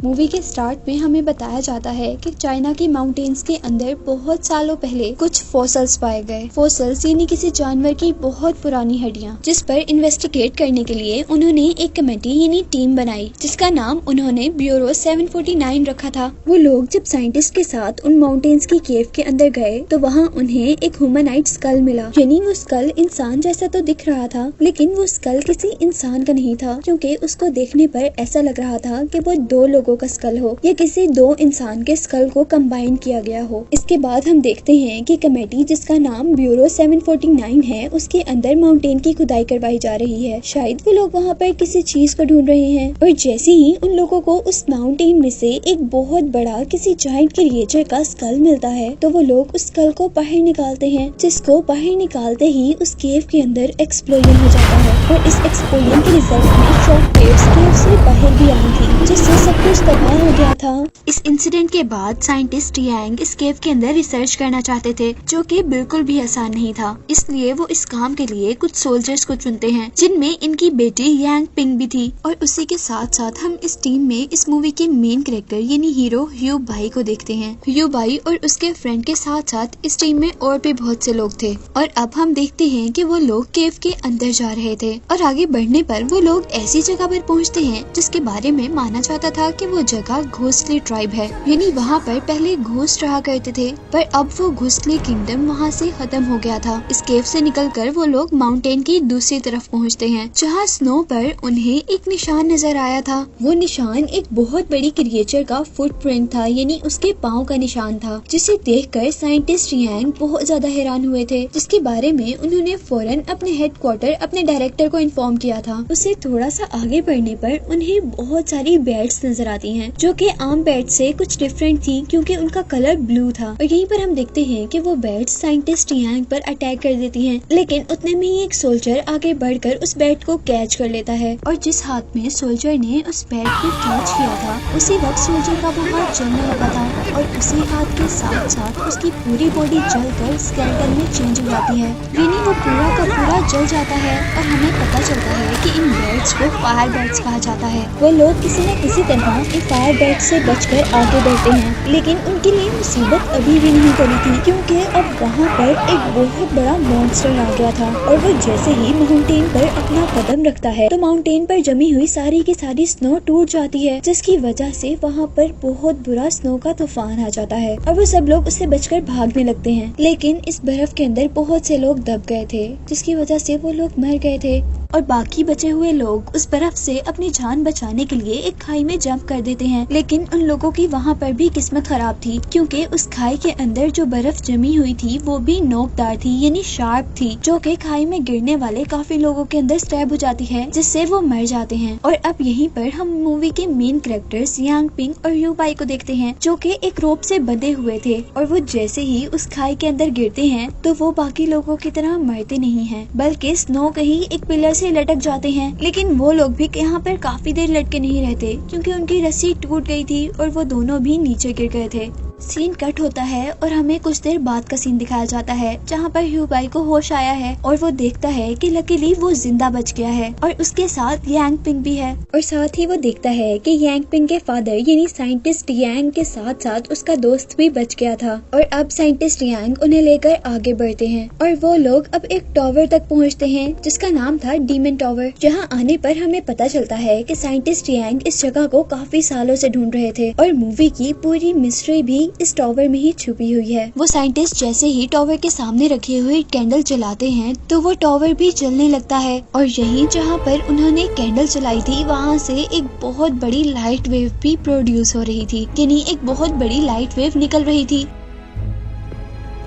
Movie के start में हमें बताया जाता है कि चाइना के माउंटेन्स के अंदर बहुत सालों पहले कुछ फॉसिल्स पाए गए। फॉसिल्स यानी किसी जानवर की बहुत पुरानी हड्डियां, जिस पर इन्वेस्टिगेट करने के लिए उन्होंने एक कमेटी यानी टीम बनाई, जिसका नाम उन्होंने ब्यूरो 749 रखा था। वो लोग जब साइंटिस्ट के साथ उन माउंटेन्स की केव के अंदर गए तो वहाँ उन्हें एक ह्यूमनाइड स्कल मिला। यानी वो स्कल इंसान जैसा तो दिख रहा था, लेकिन वो स्कल किसी इंसान का नहीं था, क्योंकि उसको देखने पर ऐसा लग रहा था कि वो दो लोगों का स्कल हो या किसी दो इंसान के स्कल को कंबाइन किया गया हो। इसके बाद हम देखते हैं कि कमेटी, जिसका नाम ब्यूरो 749 है, उसके अंदर माउंटेन की खुदाई करवाई जा रही है। शायद वो लोग वहाँ पर किसी चीज को ढूंढ रहे हैं। और जैसे ही उन लोगों को उस माउंटेन में से एक बहुत बड़ा किसी जायंट क्रिएचर का स्कल मिलता है, तो वो लोग उस स्कल को बाहर निकालते हैं, जिसको बाहर निकालते ही उस केव के अंदर एक्सप्लोजन हो जाता है। और इस एक्सप्लोजन के रिजल्ट में शॉक वेव्स केव से बाहर भी आई थी, जिससे सब कुछ तबाह हो गया था। इस इंसिडेंट के बाद साइंटिस्ट यांग इस केव के अंदर रिसर्च करना चाहते थे, जो कि बिल्कुल भी आसान नहीं था। इसलिए वो इस काम के लिए कुछ सोल्जर्स को चुनते हैं, जिनमें इनकी बेटी यांग पिंग भी थी। और उसी के साथ साथ हम इस टीम में इस मूवी के मेन कैरेक्टर यानी हीरो ह्यू बाई को देखते हैं। ह्यू बाई और उसके फ्रेंड के साथ साथ इस टीम में और भी बहुत से लोग थे। और अब हम देखते हैं कि वो लोग केव के अंदर जा रहे थे, और आगे बढ़ने पर वो लोग ऐसी जगह पर पहुंचते हैं जिसके बारे में माना जाता था कि वो जगह घोस्टली ट्राइब है। यानी वहाँ पर पहले घोस्ट रहा करते थे, पर अब वो घोस्टली किंगडम वहाँ से खत्म हो गया था। इस केव से निकलकर वो लोग माउंटेन की दूसरी तरफ पहुँचते हैं, जहाँ स्नो पर उन्हें एक निशान नजर आया था। वो निशान एक बहुत बड़ी क्रिएचर का फुटप्रिंट था, यानी उसके पाँव का निशान था, जिसे देखकर साइंटिस्ट यांग बहुत ज्यादा हैरान हुए थे, जिसके बारे में उन्होंने फौरन अपने हेडक्वार्टर अपने डायरेक्टर को इन्फॉर्म किया था। उससे थोड़ा सा आगे बढ़ने पर उन्हें बहुत सारी बैट्स नजर आती हैं, जो कि आम बैट से कुछ डिफरेंट थी, क्योंकि उनका कलर ब्लू था। और यहीं पर हम देखते हैं कि वो बैट्स साइंटिस्ट यांग पर अटैक कर देती हैं, लेकिन उतने में ही एक सोल्जर आगे बढ़कर उस बैट को कैच कर लेता है। और जिस हाथ में सोल्जर ने उस बैट को कैच किया था, उसी वक्त सोल्जर का वो हाथ जलने लगा था, और उसी हाथ के साथ साथ उसकी पूरी बॉडी जलकर स्केलेटन में चेंज हो जाती है। यानी वो पूरा का पूरा जल जाता है, और हमें पता चलता है कि इन बैट्स को फायर बैट्स कहा जाता है। वो लोग किसी न किसी तरह इन फायर बैट से बचकर आगे बढ़ते हैं, लेकिन उनके लिए मुसीबत अभी भी नहीं टली थी, क्योंकि अब वहाँ पर एक बहुत बड़ा मॉन्स्टर आ गया था। और वो जैसे ही माउंटेन पर अपना कदम रखता है, तो माउंटेन पर जमी हुई सारी की सारी स्नो टूट जाती है, जिसकी वजह से वहाँ पर बहुत बुरा स्नो का तूफान आ जाता है, और वो सब लोग उससे बचकर भागने लगते हैं। लेकिन इस बर्फ के अंदर बहुत से लोग दब गए थे, जिसकी वजह से वो लोग मर गए थे। और बाकी बचे हुए लोग उस बर्फ से अपनी जान बचाने के लिए एक खाई में जंप कर देते हैं, लेकिन उन लोगों की वहाँ पर भी किस्मत खराब थी, क्योंकि उस खाई के अंदर जो बर्फ जमी हुई थी वो भी नोकदार थी, यानी शार्प थी, जो कि खाई में गिरने वाले काफी लोगों के अंदर स्टैब हो जाती है, जिससे वो मर जाते हैं। और अब यहीं पर हम मूवी के मेन कैरेक्टर्स यांग पिंग और ह्यू बाई को देखते हैं, जो कि एक रोप से बंधे हुए थे, और वो जैसे ही उस खाई के अंदर गिरते हैं तो वो बाकी लोगों की तरह मरते नहीं हैं, बल्कि स्नो कहीं एक पिलर से लटक जाते हैं। लेकिन वो लोग भी यहाँ पर काफी देर लटके नहीं रहते, क्योंकि उनकी रस्सी टूट गई थी और वो दोनों भी नीचे गिर गए थे। सीन कट होता है और हमें कुछ देर बाद का सीन दिखाया जाता है, जहाँ पर ह्यू बाई को होश आया है और वो देखता है कि लकीली वो जिंदा बच गया है, और उसके साथ यांग पिंग भी है। और साथ ही वो देखता है कि यांग पिंग के फादर यानी साइंटिस्ट यांग के साथ साथ उसका दोस्त भी बच गया था। और अब साइंटिस्ट यांग उन्हें लेकर आगे बढ़ते हैं, और वो लोग अब एक टावर तक पहुँचते हैं, जिसका नाम था डीमन टावर। जहाँ आने पर हमें पता चलता है कि साइंटिस्ट यांग इस जगह को काफी सालों से ढूंढ रहे थे, और मूवी की पूरी मिस्ट्री भी इस टावर में ही छुपी हुई है। वो साइंटिस्ट जैसे ही टावर के सामने रखे हुए कैंडल जलाते हैं, तो वो टावर भी जलने लगता है, और यहीं जहाँ पर उन्होंने कैंडल जलाई थी वहाँ से एक बहुत बड़ी लाइट वेव भी प्रोड्यूस हो रही थी, यानी एक बहुत बड़ी लाइट वेव निकल रही थी।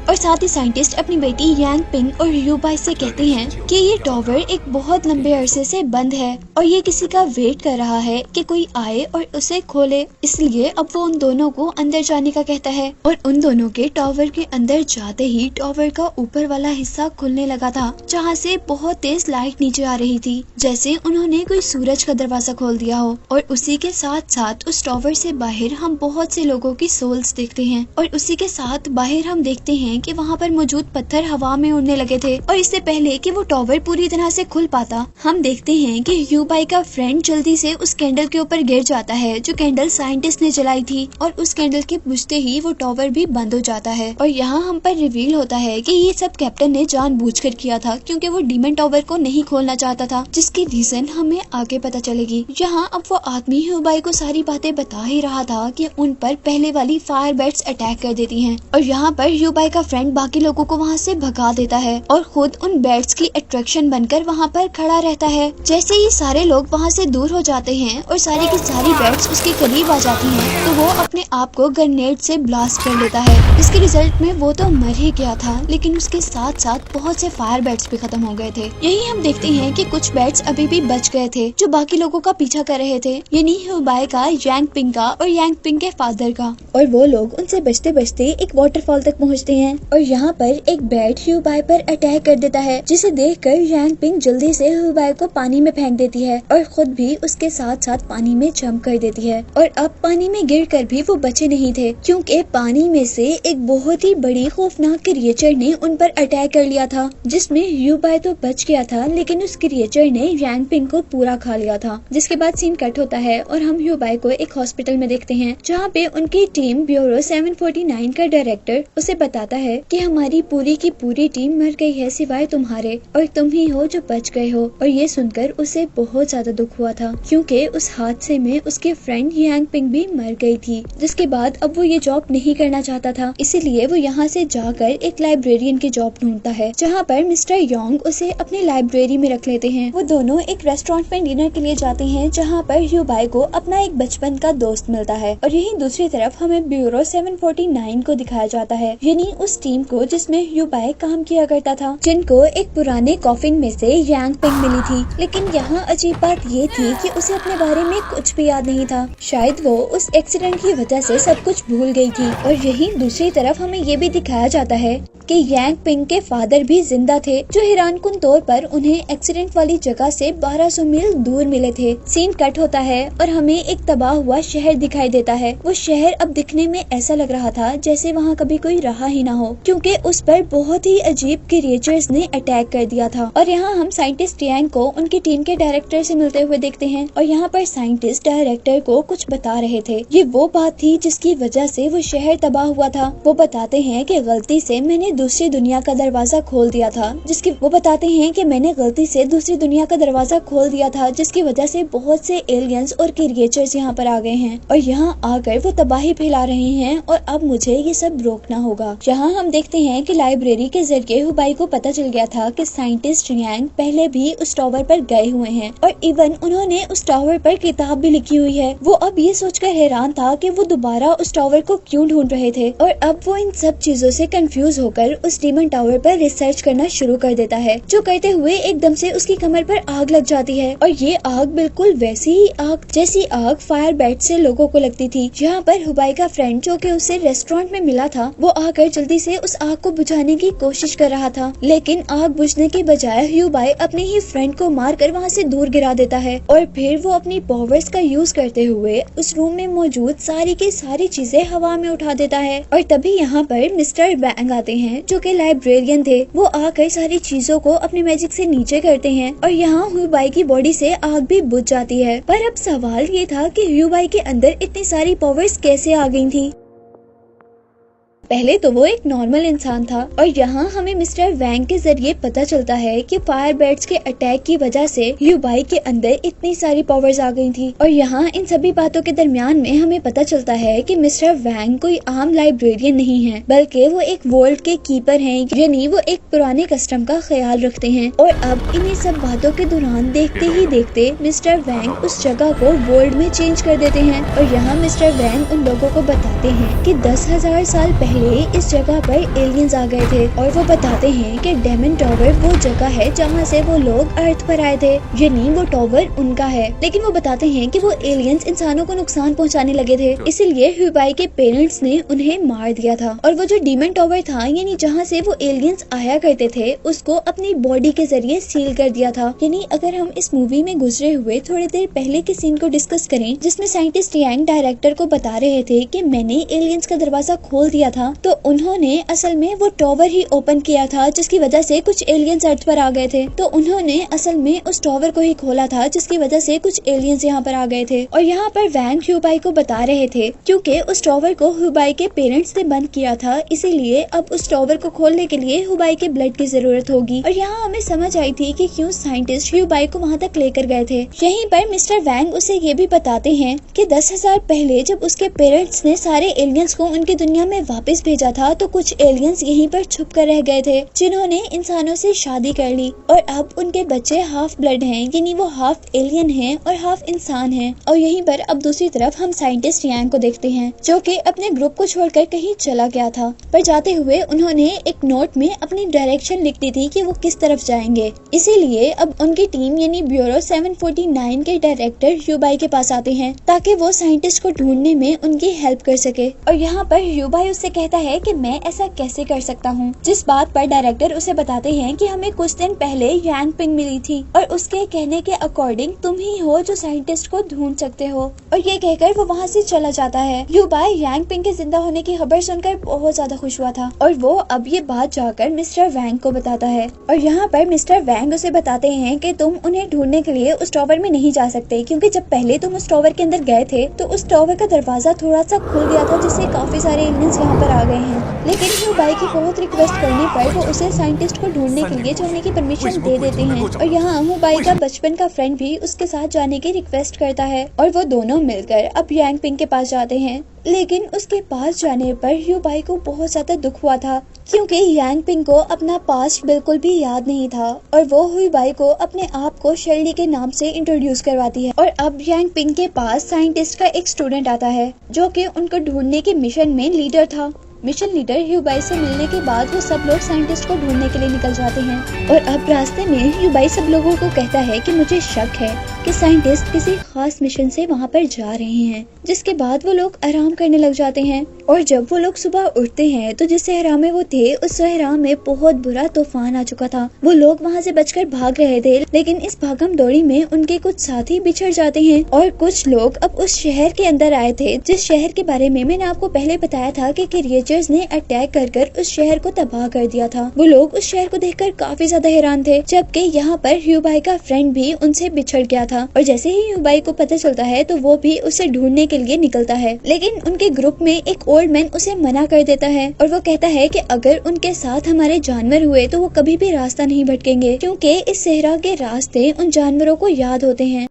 और साथ ही साइंटिस्ट अपनी बेटी यांग पिंग और ह्यू बाई से कहते हैं कि ये टावर एक बहुत लंबे अरसे से बंद है, और ये किसी का वेट कर रहा है कि कोई आए और उसे खोले। इसलिए अब वो उन दोनों को अंदर जाने का कहता है, और उन दोनों के टावर के अंदर जाते ही टावर का ऊपर वाला हिस्सा खुलने लगा था, जहाँ से बहुत तेज लाइट नीचे आ रही थी, जैसे उन्होंने कोई सूरज का दरवाजा खोल दिया हो। और उसी के साथ साथ उस टावर से बाहर हम बहुत से लोगों की सोल्स देखते हैं, और उसी के साथ बाहर हम देखते हैं कि वहाँ पर मौजूद पत्थर हवा में उड़ने लगे थे और इससे पहले कि वो टॉवर पूरी तरह से खुल पाता, हम देखते हैं कि ह्यूबाई का फ्रेंड जल्दी से उस कैंडल के ऊपर गिर जाता है जो कैंडल साइंटिस्ट ने जलाई थी और उस कैंडल के बुझते ही वो टॉवर भी बंद हो जाता है। और यहाँ हम पर रिवील होता है कि ये सब कैप्टन ने जानबूझकर किया था क्योंकि वो डीमन टॉवर को नहीं खोलना चाहता था, जिसकी रीजन हमें आगे पता चलेगी। यहाँ अब वो आदमी ह्यूबाई को सारी बातें बता ही रहा था कि उन पर पहले वाली फायर बैट्स अटैक कर देती हैं और यहाँ पर ह्यूबाई का फ्रेंड बाकी लोगों को वहाँ से भगा देता है और खुद उन बैट्स की अट्रैक्शन बनकर वहाँ पर खड़ा रहता है। जैसे ही सारे लोग वहाँ से दूर हो जाते हैं और सारी की सारी बैट्स उसके करीब आ जाती हैं, तो वो अपने आप को ग्रेनेड से ब्लास्ट कर लेता है। इसके रिजल्ट में वो तो मर ही गया था, लेकिन उसके साथ साथ बहुत से फायर बैट्स भी खत्म हो गए थे। यही हम देखते हैं कि कुछ बैट्स अभी भी बच गए थे जो बाकी लोगों का पीछा कर रहे थे, यानी ह्यूबाई का, यांग पिंग का और यांग पिंग के फादर का। और वो लोग उनसे बचते बचते एक वाटरफॉल तक पहुँचते हैं और यहाँ पर एक बैट ह्यूबाई पर अटैक कर देता है, जिसे देखकर यांग पिंग जल्दी से ह्यूबाई को पानी में फेंक देती है और खुद भी उसके साथ साथ पानी में जंप कर देती है। और अब पानी में गिरकर भी वो बचे नहीं थे क्योंकि पानी में से एक बहुत ही बड़ी खौफनाक क्रिएचर ने उन पर अटैक कर लिया था, जिसमें ह्यूबाई तो बच गया था लेकिन उस क्रिएचर ने यांग पिंग को पूरा खा लिया था। जिसके बाद सीन कट होता है और हम ह्यूबाई को एक हॉस्पिटल में देखते हैं जहाँ पे उनकी टीम ब्यूरो 749 का डायरेक्टर उसे बताता है कि हमारी पूरी की पूरी टीम मर गई है सिवाय तुम्हारे, और तुम ही हो जो बच गए हो। और ये सुनकर उसे बहुत ज्यादा दुख हुआ था क्योंकि उस हादसे में उसके फ्रेंड यांग पिंग भी मर गई थी। जिसके बाद अब वो ये जॉब नहीं करना चाहता था, इसीलिए वो यहाँ से जाकर एक लाइब्रेरियन की जॉब ढूंढता है जहाँ पर मिस्टर योंग उसे अपनी लाइब्रेरी में रख लेते हैं। वो दोनों एक रेस्टोरेंट में डिनर के लिए जाते हैं जहाँ पर ह्यूबाई को अपना एक बचपन का दोस्त मिलता है। और यहीं दूसरी तरफ हमें ब्यूरो 749 को दिखाया जाता है, यानी उस टीम को जिसमें ह्यूबाई काम किया करता था, जिनको एक पुराने कॉफिन में से यांग पिंग मिली थी। लेकिन यहाँ अजीब बात ये थी कि उसे अपने बारे में कुछ भी याद नहीं था, शायद वो उस एक्सीडेंट की वजह से सब कुछ भूल गई थी। और यहीं दूसरी तरफ हमें ये भी दिखाया जाता है कि यांग पिंग के फादर भी जिंदा थे, जो हैरानकुन तौर पर उन्हें एक्सीडेंट वाली जगह से 1200 मील दूर मिले थे। सीन कट होता है और हमें एक तबाह हुआ शहर दिखाई देता है। वो शहर अब दिखने में ऐसा लग रहा था जैसे वहाँ कभी कोई रहा ही ना हो, क्योंकि उस पर बहुत ही अजीब क्रिएचर्स ने अटैक कर दिया था। और यहाँ हम साइंटिस्ट यांग को उनकी टीम के डायरेक्टर से मिलते हुए देखते हैं और यहाँ पर साइंटिस्ट डायरेक्टर को कुछ बता रहे थे। ये वो बात थी जिसकी वजह से वो शहर तबाह हुआ था। वो बताते हैं कि गलती से मैंने दूसरी दुनिया का दरवाजा खोल दिया था, जिसकी वजह से बहुत से एलियंस और क्रिएचर्स यहाँ पर आ गए हैं और यहाँ आकर वो तबाही फैला रहे हैं और अब मुझे ये सब रोकना होगा। यहाँ हम देखते हैं कि लाइब्रेरी के जरिए ह्यूबाई को पता चल गया था कि साइंटिस्ट यांग पहले भी उस टावर पर गए हुए हैं और इवन उन्होंने उस टावर पर किताब भी लिखी हुई है। वो अब ये सोचकर हैरान था कि वो दोबारा उस टावर को क्यों ढूंढ रहे थे और अब वो इन सब चीजों से कंफ्यूज होकर उस डीमन टावर पर रिसर्च करना शुरू कर देता है। जो करते हुए एकदम से उसकी कमर पर आग लग जाती है और ये आग बिल्कुल वैसी ही आग जैसी आग फायर बैट से लोगों को लगती थी। यहाँ पर ह्यूबाई का फ्रेंड जो कि उसे रेस्टोरेंट में मिला था, वो आकर जल्दी से उस आग को बुझाने की कोशिश कर रहा था, लेकिन आग बुझने के बजाय ह्यूबाई अपने ही फ्रेंड को मारकर वहाँ से दूर गिरा देता है और फिर वो अपनी पावर्स का यूज करते हुए उस रूम में मौजूद सारी की सारी चीजें हवा में उठा देता है। और तभी यहाँ पर मिस्टर वैंग आते हैं जो कि लाइब्रेरियन थे। वो आकर सारी चीजों को अपने मैजिक से नीचे करते हैं और यहाँ ह्यूबाई की बॉडी से आग भी बुझ जाती है। पर अब सवाल ये था कि ह्यूबाई के अंदर इतनी सारी पावर्स कैसे आ गई थी। पहले तो वो एक नॉर्मल इंसान था और यहाँ हमें मिस्टर वैंग के जरिए पता चलता है कि फायर बैट्स के अटैक की वजह से ह्यूबाई के अंदर इतनी सारी पावर्स आ गई थी। और यहाँ इन सभी बातों के दरमियान में हमें पता चलता है कि मिस्टर वैंग कोई आम लाइब्रेरियन नहीं है, बल्कि वो एक वर्ल्ड के कीपर हैं, यानी वो एक पुराने कस्टम का ख्याल रखते हैं। और अब इन्हीं सब बातों के दौरान देखते ही देखते मिस्टर वैंग उस जगह को वर्ल्ड में चेंज कर देते हैं। और यहाँ मिस्टर वैंग उन लोगों को बताते हैं कि 10,000 साल पहले इस जगह पर एलियंस आ गए थे और वो बताते हैं कि डेमन टावर वो जगह है जहाँ से वो लोग अर्थ पर आए थे, यानी वो टावर उनका है। लेकिन वो बताते हैं कि वो एलियंस इंसानों को नुकसान पहुँचाने लगे थे, इसीलिए ह्यूबाई के पेरेंट्स ने उन्हें मार दिया था। और वो जो डीमन टावर था, यानी जहाँ से वो एलियंस आया करते थे, उसको अपनी बॉडी के जरिए सील कर दिया था। यानी अगर हम इस मूवी में गुजरे हुए थोड़ी देर पहले के सीन को डिस्कस करें, जिसमें साइंटिस्ट यांग डायरेक्टर को बता रहे थे कि मैंने एलियंस का दरवाजा खोल दिया था, था तो उन्होंने असल में वो टॉवर ही ओपन किया था जिसकी वजह से कुछ एलियंस अर्थ पर आ गए थे। तो उन्होंने असल में उस टॉवर को ही खोला था जिसकी वजह से कुछ एलियंस यहाँ पर आ गए थे। और यहाँ पर वैंग ह्यूबाई को बता रहे थे क्योंकि उस टॉवर को ह्यूबाई के पेरेंट्स ने बंद किया था, इसीलिए अब उस टॉवर को खोलने के लिए ह्यूबाई के ब्लड की जरूरत होगी। और यहाँ हमें समझ आई थी कि क्यों साइंटिस्ट ह्यूबाई को वहाँ तक लेकर गए थे। यहीं पर मिस्टर वैंग उसे ये भी बताते हैं कि 10,000 पहले जब उसके पेरेंट्स ने सारे एलियंस को उनकी दुनिया में वापस भेजा था तो कुछ एलियंस यहीं पर छुप कर रह गए थे जिन्होंने इंसानों से शादी कर ली और अब उनके बच्चे हाफ ब्लड हैं, यानी वो हाफ एलियन हैं और हाफ इंसान हैं। और यहीं पर अब दूसरी तरफ हम साइंटिस्ट यांग को देखते हैं जो कि अपने ग्रुप को छोड़कर कहीं चला गया था, पर जाते हुए उन्होंने एक नोट में अपनी डायरेक्शन लिख दी थी कि वो किस तरफ जाएंगे। इसीलिए अब उनकी टीम यानी ब्यूरो 749 के डायरेक्टर ह्यूबाई के पास आते हैं ताकि वो साइंटिस्ट को ढूंढने में उनकी हेल्प कर सके। और यहाँ पर ह्यूबाई उससे कहता है कि मैं ऐसा कैसे कर सकता हूँ, जिस बात पर डायरेक्टर उसे बताते हैं कि हमें कुछ दिन पहले यांग पिंग मिली थी और उसके कहने के अकॉर्डिंग तुम ही हो जो साइंटिस्ट को ढूंढ सकते हो। और ये कहकर वो वहाँ से चला जाता है। ह्यूबाई यांग पिंग के जिंदा होने की खबर सुनकर बहुत ज्यादा खुश हुआ था और वो अब ये बात जाकर मिस्टर वैंग को बताता है। और यहाँ पर मिस्टर वैंग उसे बताते हैं कि तुम उन्हें ढूंढने के लिए उस टॉवर में नहीं जा सकते क्योंकि जब पहले तुम उस टॉवर के अंदर गए थे तो उस टॉवर का दरवाजा थोड़ा सा खुल गया था जिससे काफी सारे एलियंस यहाँ पर आ गए हैं। लेकिन ह्यूबाई की बहुत रिक्वेस्ट करने पर वो उसे साइंटिस्ट को ढूंढने के लिए जाने की परमिशन दे देते हैं। और यहाँ ह्यूबाई का बचपन का फ्रेंड भी उसके साथ जाने की रिक्वेस्ट करता है और वो दोनों मिलकर अब यांग पिंग के पास जाते हैं। लेकिन उसके पास जाने पर ह्यूबाई को बहुत ज्यादा दुख हुआ था क्योंकि यांग पिंग को अपना पास्ट बिल्कुल भी याद नहीं था और वो ह्यूबाई को अपने आप को शर्ली के नाम से इंट्रोड्यूस करवाती है। और अब यांग पिंग के पास साइंटिस्ट का एक स्टूडेंट आता है जो कि उनको ढूंढने के मिशन में लीडर था। मिशन लीडर ह्यूबाई से मिलने के बाद वो सब लोग साइंटिस्ट को ढूंढने के लिए निकल जाते हैं। और अब रास्ते में ह्यूबाई सब लोगों को कहता है कि मुझे शक है कि साइंटिस्ट किसी खास मिशन से वहाँ पर जा रहे हैं। जिसके बाद वो लोग आराम करने लग जाते हैं और जब वो लोग सुबह उठते हैं तो जिस सहरा में वो थे उस सहरा में बहुत बुरा तूफान आ चुका था। वो लोग वहाँ से बचकर भाग रहे थे लेकिन इस भागम दौड़ी में उनके कुछ साथी बिछड़ जाते हैं और कुछ लोग अब उस शहर के अंदर आए थे जिस शहर के बारे में मैंने आपको पहले बताया था कि क्रिएचर्स ने अटैक कर उस शहर को तबाह कर दिया था। वो लोग उस शहर को देखकर काफी ज्यादा हैरान थे जबकि यहाँ पर ह्यूबाई का फ्रेंड भी उनसे बिछड़ गया था। और जैसे ही ह्यूबाई को पता चलता है तो वो भी उसे ढूंढने के लिए निकलता है लेकिन उनके ग्रुप में एक ओल्ड मैन उसे मना कर देता है और वो कहता है कि अगर उनके साथ हमारे जानवर हुए तो वो कभी भी रास्ता नहीं भटकेंगे क्योंकि इस सहरा के रास्ते उन जानवरों को याद होते हैं।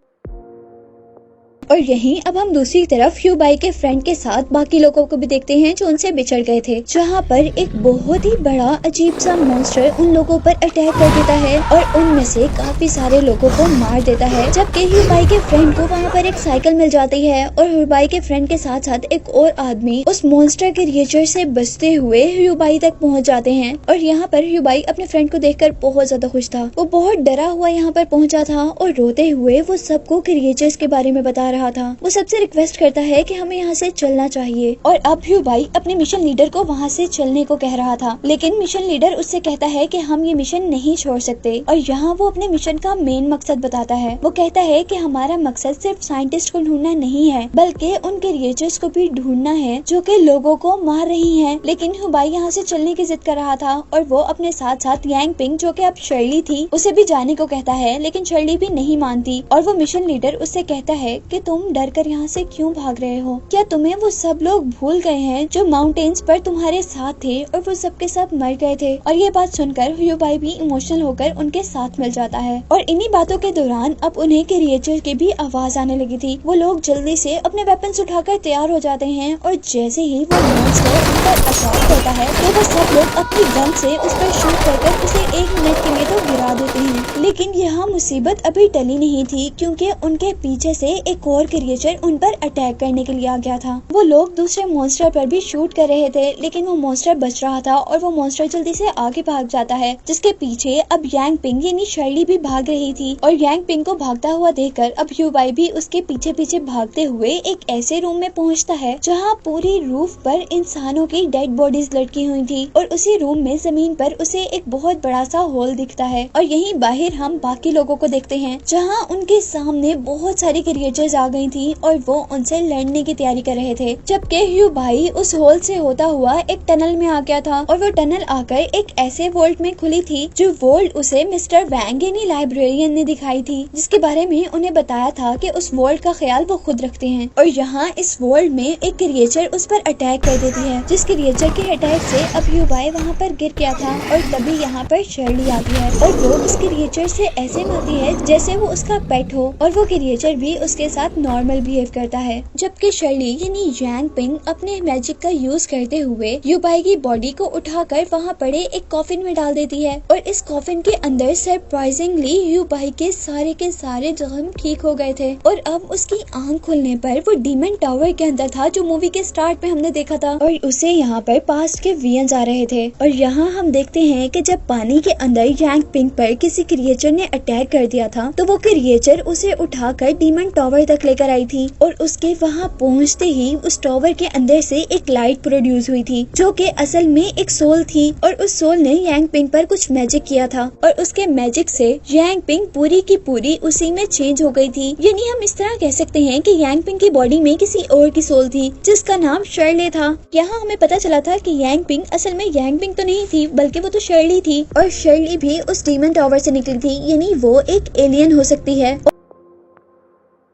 और यहीं अब हम दूसरी तरफ ह्यूबाई के फ्रेंड के साथ बाकी लोगों को भी देखते हैं जो उनसे बिछड़ गए थे, जहाँ पर एक बहुत ही बड़ा अजीब सा मॉन्स्टर उन लोगों पर अटैक कर देता है और उनमें से काफी सारे लोगों को मार देता है। जबकि ह्यूबाई के फ्रेंड को वहाँ पर एक साइकिल मिल जाती है और ह्यूबाई के फ्रेंड के साथ साथ एक और आदमी उस मॉन्स्टर के क्रिएचर से बचते हुए ह्यूबाई तक पहुँच जाते हैं। और यहाँ पर ह्यूबाई अपने फ्रेंड को देखकर बहुत ज्यादा खुश था। वो बहुत डरा हुआ यहाँ पर पहुँचा था और रोते हुए वो सबको क्रिएचर्स के बारे में बता रहा था। वो सबसे रिक्वेस्ट करता है कि हमें यहाँ से चलना चाहिए और अब ह्यूबाई अपने मिशन लीडर को वहाँ से चलने को कह रहा था लेकिन मिशन लीडर उससे कहता है कि हम ये मिशन नहीं छोड़ सकते। और यहाँ वो अपने मिशन का मेन मकसद बताता है। वो कहता है कि हमारा मकसद सिर्फ साइंटिस्ट को ढूंढना नहीं है बल्कि उन क्रिएचर्स को भी ढूंढना है जो कि लोगों को मार रही है। लेकिन ह्यूबाई यहाँ से चलने की जिद कर रहा था और वो अपने साथ साथ यांग पिंग जो कि अब शर्ली थी उसे भी जाने को कहता है लेकिन शर्ली भी नहीं मानती। और वो मिशन लीडर उससे कहता है कि तुम डर कर यहाँ से क्यों भाग रहे हो? क्या तुम्हें वो सब लोग भूल गए हैं जो माउंटेन्स पर तुम्हारे साथ थे और वो सब के सब मर गए थे? और ये बात सुनकर ह्यूबाई भी इमोशनल होकर उनके साथ मिल जाता है। और इन्हीं बातों के दौरान अब उन्हें क्रिएचर की भी आवाज आने लगी थी। वो लोग जल्दी से अपने वेपन्स उठाकर तैयार हो जाते हैं और जैसे ही वो मॉन्स्टर उन पर अटैक करता है तो वो सब लोग अपनी गन से उस पर शूट कर उसे 1 मिनट के लिए तो गिरा देते हैं। लेकिन यहाँ मुसीबत अभी टली नहीं थी क्योंकि उनके पीछे से एक और क्रिएचर उन पर अटैक करने के लिए आ गया था। वो लोग दूसरे मॉन्स्टर पर भी शूट कर रहे थे लेकिन वो मॉन्स्टर बच रहा था और वो मॉन्स्टर जल्दी से आगे भाग जाता है जिसके पीछे अब यांग पिंग यानी शर्ली भी भाग रही थी। और यांग पिंग को भागता हुआ देखकर अब ह्यूबाई भी उसके पीछे पीछे भागते हुए एक ऐसे रूम में पहुंचता है जहां पूरी रूफ पर इंसानों की डेड बॉडीज लटकी हुई थी और उसी रूम में जमीन पर उसे एक बहुत बड़ा सा होल दिखता है। और यहीं बाहर हम बाकी लोगों को देखते हैं जहाँ उनके सामने बहुत सारे क्रिएचर्स आ गई थी और वो उनसे लड़ने की तैयारी कर रहे थे, जबकि ह्यू भाई उस होल से होता हुआ एक टनल में आ गया था और वो टनल आकर एक ऐसे वोल्ट में खुली थी जो वोल्ट उसे मिस्टर वैंग यानी लाइब्रेरियन ने दिखाई थी, जिसके बारे में उन्हें बताया था कि उस वोल्ट का ख्याल वो खुद रखते हैं और यहाँ इस वर्ल्ड में एक क्रिएचर उस पर अटैक कर देती है, जिस क्रिएचर के अटैक से अब ह्यू भाई वहाँ पर गिर गया था और तभी यहाँ पर शर्ली आती है और वो उस क्रिएचर से ऐसे मिलती है जैसे वो उसका पेट हो और वो क्रिएचर भी उसके साथ नॉर्मल बिहेव करता है, जबकि शर्ली यानी यांग पिंग अपने मैजिक का यूज करते हुए ह्यू भाई की बॉडी को उठाकर वहाँ पड़े एक कॉफिन में डाल देती है और इस कॉफिन के अंदर सरप्राइजिंगली ह्यू भाई के सारे जख्म ठीक हो गए थे और अब उसकी आंख खुलने पर वो डीमन टावर के अंदर था जो मूवी के स्टार्ट में हमने देखा था और उसे यहाँ पर पास्ट के वियंस आ रहे थे और यहाँ हम देखते हैं कि जब पानी के अंदर यांग पिंग पर किसी क्रिएचर ने अटैक कर दिया था तो वो क्रिएचर उसे उठाकर डीमन टावर तक लेकर आई थी और उसके वहाँ पहुँचते ही उस टावर के अंदर से एक लाइट प्रोड्यूस हुई थी जो कि असल में एक सोल थी और उस सोल ने यांग पिंग पर कुछ मैजिक किया था और उसके मैजिक से यांग पिंग पूरी की पूरी उसी में चेंज हो गई थी, यानी हम इस तरह कह सकते हैं कि यांग पिंग की बॉडी में किसी और की सोल थी जिसका नाम शर्ले था। यहाँ हमें पता चला था कि यांग पिंग असल में यांग पिंग तो नहीं थी बल्कि वो तो शर्ली थी और शर्ली भी उस डीमन टावर से निकली थी, यानी वो एक एलियन हो सकती है।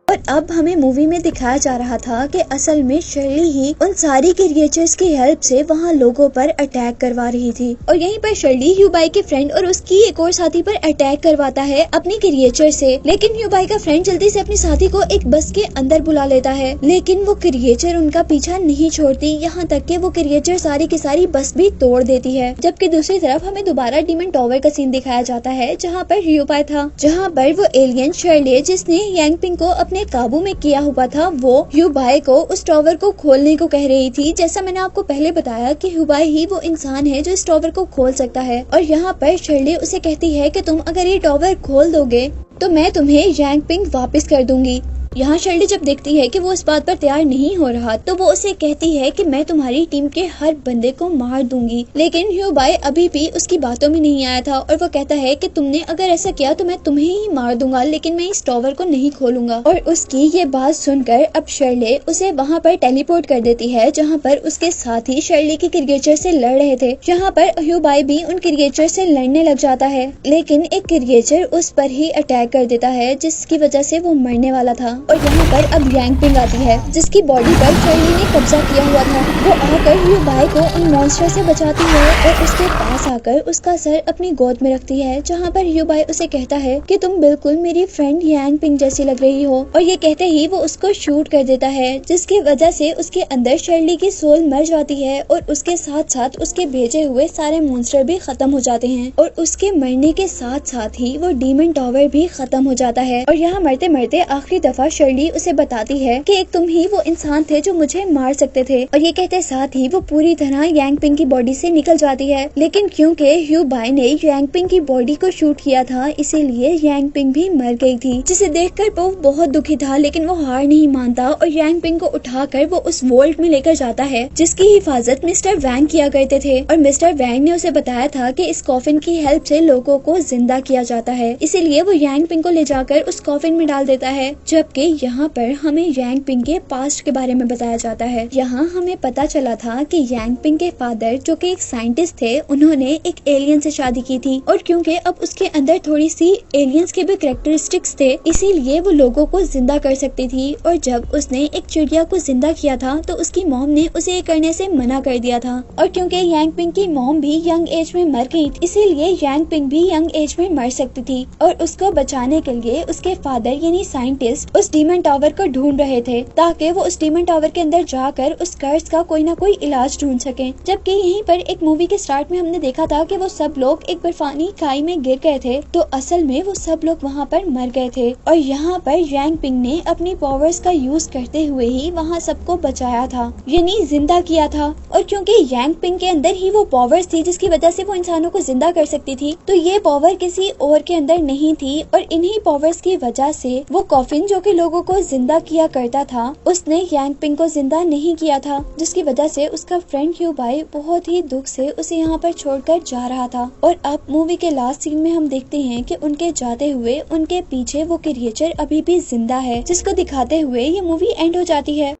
और अब हमें मूवी में दिखाया जा रहा था कि असल में शर्ली ही उन सारी क्रिएचर्स की हेल्प से वहाँ लोगों पर अटैक करवा रही थी और यहीं पर शर्ली ह्यू भाई के फ्रेंड और उसकी एक और साथी पर अटैक करवाता है अपनी क्रिएचर से, लेकिन ह्यू भाई का फ्रेंड जल्दी से अपनी साथी को एक बस के अंदर बुला लेता है, लेकिन वो क्रिएचर उनका पीछा नहीं छोड़ती, यहाँ तक कि वो क्रिएचर सारी की सारी बस भी तोड़ देती है। जबकि दूसरी तरफ हमें दोबारा डीमन टावर का सीन दिखाया जाता है जहाँ पर ह्यू भाई था, जहाँ पर वो एलियन शर्ले जिसने यांग पिंग को अपने काबू में किया हुआ था वो ह्यू भाई को उस टावर को खोलने को कह रही थी। जैसा मैंने आपको पहले बताया कि ह्यू भाई ही वो इंसान है जो इस टावर को खोल सकता है और यहाँ पर शर्ली उसे कहती है कि तुम अगर ये टावर खोल दोगे तो मैं तुम्हें यांग पिंग वापस कर दूंगी। यहाँ शर्ली जब देखती है कि वो इस बात पर तैयार नहीं हो रहा तो वो उसे कहती है कि मैं तुम्हारी टीम के हर बंदे को मार दूंगी, लेकिन ह्यू भाई अभी भी उसकी बातों में नहीं आया था और वो कहता है कि तुमने अगर ऐसा किया तो मैं तुम्हें ही मार दूंगा, लेकिन मैं इस टावर को नहीं खोलूंगा। और उसकी ये बात सुनकर अब शर्ले उसे वहाँ पर टेलीपोर्ट कर देती है जहाँ पर उसके साथी शर्ली के क्रिएचर से लड़ रहे थे। यहाँ पर ह्यू भाई भी उन क्रिएचर से लड़ने लग जाता है, लेकिन एक क्रिएचर उस पर ही अटैक कर देता है जिसकी वजह से वो मरने वाला था। और यहाँ पर अब यांग पिंग आती है जिसकी बॉडी पर शर्ली ने कब्जा किया हुआ था। वो आकर ह्यू भाई को उन मॉन्स्टर से बचाती है और उसके पास आकर उसका सर अपनी गोद में रखती है, जहाँ पर ह्यू भाई उसे कहता है कि तुम बिल्कुल मेरी फ्रेंड यांग पिंग जैसी लग रही हो और ये कहते ही वो उसको शूट कर देता है, जिसकी वजह से उसके अंदर शर्ली की सोल मर जाती है और उसके साथ साथ उसके भेजे हुए सारे मॉन्स्टर भी खत्म हो जाते हैं और उसके मरने के साथ साथ ही वो डीमन टावर भी खत्म हो जाता है। और यहाँ मरते मरते आखिरी दफा शर्ली उसे बताती है कि एक तुम ही वो इंसान थे जो मुझे मार सकते थे और ये कहते साथ ही वो पूरी तरह यांग पिंग की बॉडी से निकल जाती है, लेकिन क्योंकि ह्यू भाई ने यांग पिंग की बॉडी को शूट किया था इसीलिए यांग पिंग भी मर गई थी, जिसे देखकर वो बहुत दुखी था, लेकिन वो हार नहीं मानता और यांग पिंग को उठाकर वो उस वोल्ट में लेकर जाता है जिसकी हिफाजत मिस्टर वैंग किया करते थे और मिस्टर वैंग ने उसे बताया था कि इस कॉफिन की हेल्प से लोगों को जिंदा किया जाता है, इसीलिए वो यांग पिंग को ले जाकर उस कॉफिन में डाल देता है। जबकि यहाँ पर हमें यांग पिंग के पास्ट के बारे में बताया जाता है। यहाँ हमें पता चला था कि यांग पिंग के फादर जो कि एक साइंटिस्ट थे, उन्होंने एक एलियन से शादी की थी और क्योंकि अब उसके अंदर थोड़ी सी एलियंस के भी कैरेक्टरिस्टिक्स थे इसीलिए वो लोगों को जिंदा कर सकती थी और जब उसने एक चिड़िया को जिंदा किया था तो उसकी मॉम ने उसे ये करने से मना कर दिया था और क्योंकि यांग पिंग की मॉम भी यंग एज में मर गई थी इसीलिए यांग पिंग भी यंग एज में मर सकती थी और उसको बचाने के लिए उसके फादर यानी साइंटिस्ट उस डीमन टावर को ढूंढ रहे थे ताकि वो उस डीमन टावर के अंदर जाकर उस कर्स का कोई ना कोई इलाज ढूंढ सके। जबकि यहीं पर एक मूवी के स्टार्ट में हमने देखा था कि वो सब लोग एक बर्फानी खाई में गिर गए थे, तो असल में वो सब लोग वहाँ पर मर गए थे और यहाँ पर यांग पिंग ने अपनी पावर्स का यूज करते हुए ही वहाँ सबको बचाया था, यानी जिंदा किया था। और क्योंकि यांग पिंग के अंदर ही वो पावर्स थी जिसकी वजह से वो इंसानों को जिंदा कर सकती थी, तो ये पावर किसी और के अंदर नहीं थी और इन्हीं पावर्स की वजह से वो कॉफिन जो कि लोगों को जिंदा किया करता था उसने यांग पिंग को जिंदा नहीं किया था, जिसकी वजह से उसका फ्रेंड ह्यू बाई बहुत ही दुख से उसे यहाँ पर छोड़कर जा रहा था। और अब मूवी के लास्ट सीन में हम देखते हैं कि उनके जाते हुए उनके पीछे वो क्रिएचर अभी भी जिंदा है, जिसको दिखाते हुए ये मूवी एंड हो जाती है।